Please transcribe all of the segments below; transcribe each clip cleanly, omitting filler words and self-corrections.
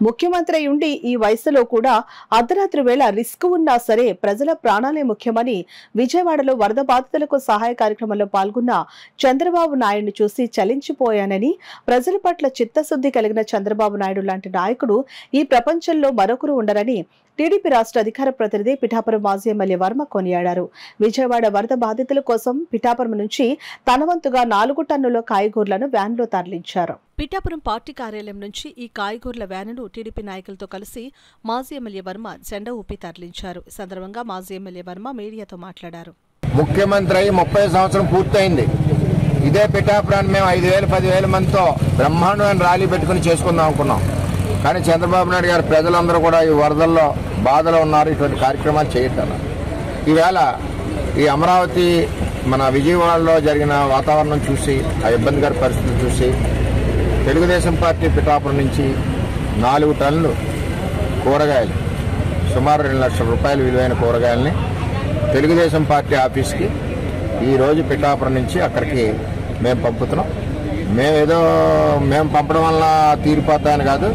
ముఖ్యమంత్రి ఉండి ఈ వయసులో కూడా అర్ధరాత్రి వేళ రిస్క్ ఉన్నా సరే ప్రజల ప్రాణాలే ముఖ్యమని విజయవాడలో వరద బాధితులకు సహాయ కార్యక్రమంలో పాల్గొన్న చంద్రబాబు నాయుడును చూసి చలించిపోయానని, ప్రజల పట్ల చిత్తశుద్ధి కలిగిన చంద్రబాబు నాయుడు లాంటి నాయకుడు ఈ ప్రపంచంలో మరొకరు ఉండరని టీడీపీ రాష్ట్ర అధికార ప్రతినిధి పిఠాపురం మాజీ ఎమ్మెల్యే వర్మ కొనియాడారు. విజయవాడ వరద బాధితుల కోసం పిఠాపురం నుంచి తన వంతుగా 4 టన్నుల కాయగూరలను వ్యాన్లో తరలించారు. పిఠాపురం పార్టీ కార్యాలయం నుంచి ఈ కాయగూరల వ్యానును టీడీపీ నాయకులతో కలిసి మాజీ ఎమ్మెల్యే వర్మ జెండా ఊపి తరలించారు. ఈ సందర్భంగా మాజీ ఎమ్మెల్యే వర్మ మీడియాతో మాట్లాడారు. ముఖ్యమంత్రి 30 సంవత్సరం పూర్తయింది. ఇదే పిఠాపురాన్ని మేము 5,000 10,000 మందితో బ్రహ్మాండమైన ర్యాలీ పెట్టుకుని చేసుకుందాం అనుకున్నాం. కానీ చంద్రబాబు నాయుడు గారు ప్రజలందరూ కూడా ఈ వరదల్లో బాధలో ఉన్నారు, ఇటువంటి కార్యక్రమాలు చేయటం. ఈవేళ ఈ అమరావతి మన విజయవాడలో జరిగిన వాతావరణం చూసి, ఆ ఇబ్బందికర పరిస్థితులు చూసి తెలుగుదేశం పార్టీ పిఠాపురం నుంచి 4 టన్నులు కూరగాయలు, సుమారు 2 లక్షల రూపాయలు విలువైన కూరగాయలని తెలుగుదేశం పార్టీ ఆఫీస్కి ఈరోజు పిఠాపురం నుంచి అక్కడికి మేము పంపుతున్నాం. మేము పంపడం వల్ల తీరిపోతాయని కాదు,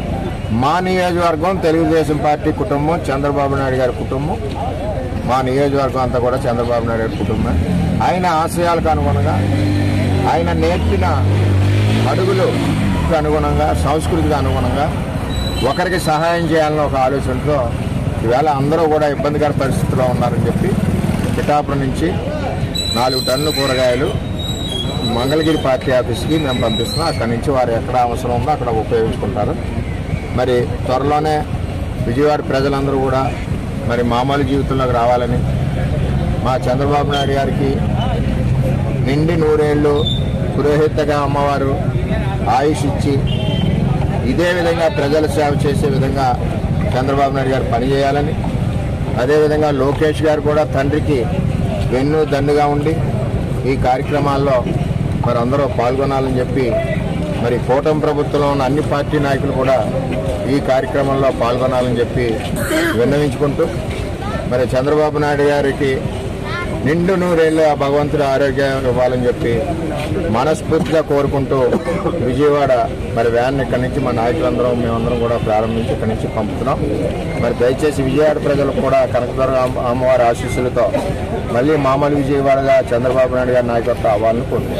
మా నియోజకవర్గం తెలుగుదేశం పార్టీ కుటుంబం, చంద్రబాబు నాయుడు గారి కుటుంబం, మా నియోజకవర్గం అంతా కూడా చంద్రబాబు నాయుడు గారి కుటుంబం. ఆయన ఆశయాలకు అనుగుణంగా, ఆయన నేర్పిన అడుగులకు అనుగుణంగా, సంస్కృతికి అనుగుణంగా ఒకరికి సహాయం చేయాలని ఒక ఆలోచనతో ఈవేళ అందరూ కూడా ఇబ్బందికర పరిస్థితిలో ఉన్నారని చెప్పి పిఠాపురం నుంచి 4 టన్నుల కూరగాయలు మంగళగిరి పార్టీ ఆఫీస్కి మేము పంపిస్తున్నాం. అక్కడి నుంచి వారు ఎక్కడ అవసరం ఉందో అక్కడ ఉపయోగించుకుంటారు. మరి త్వరలోనే విజయవాడ ప్రజలందరూ కూడా మరి మామూలు జీవితంలోకి రావాలని, మా చంద్రబాబు నాయుడు గారికి నిండి 100 ఏళ్ళు పురోహితగా అమ్మవారు ఆయుష్ ఇచ్చి ఇదే విధంగా ప్రజల సేవ చేసే విధంగా చంద్రబాబు నాయుడు గారు పనిచేయాలని, అదేవిధంగా లోకేష్ గారు కూడా తండ్రికి వెన్ను దన్నుగా ఉండి ఈ కార్యక్రమాల్లో మరి అందరూ పాల్గొనాలని చెప్పి మరి కూటమి ప్రభుత్వంలో ఉన్న అన్ని పార్టీ నాయకులు కూడా ఈ కార్యక్రమంలో పాల్గొనాలని చెప్పి విన్నవించుకుంటూ మరి చంద్రబాబు నాయుడు గారికి నిండు 100 ఏళ్ళ భగవంతుడు ఆరోగ్యం ఇవ్వాలని చెప్పి మనస్ఫూర్తిగా కోరుకుంటూ విజయవాడ మరి వ్యాన్ ఇక్కడి నుంచి మా నాయకులందరం మేమందరం కూడా ప్రారంభించి ఇక్కడి నుంచి పంపుతున్నాం. మరి దయచేసి విజయవాడ ప్రజలకు కూడా కనకదుర్గ అమ్మవారి ఆశీస్సులతో మళ్ళీ మామూలు విజయవాడగా చంద్రబాబు నాయుడు గారి నాయకత్వం అవ్వాలని కోరుకుంటున్నాం.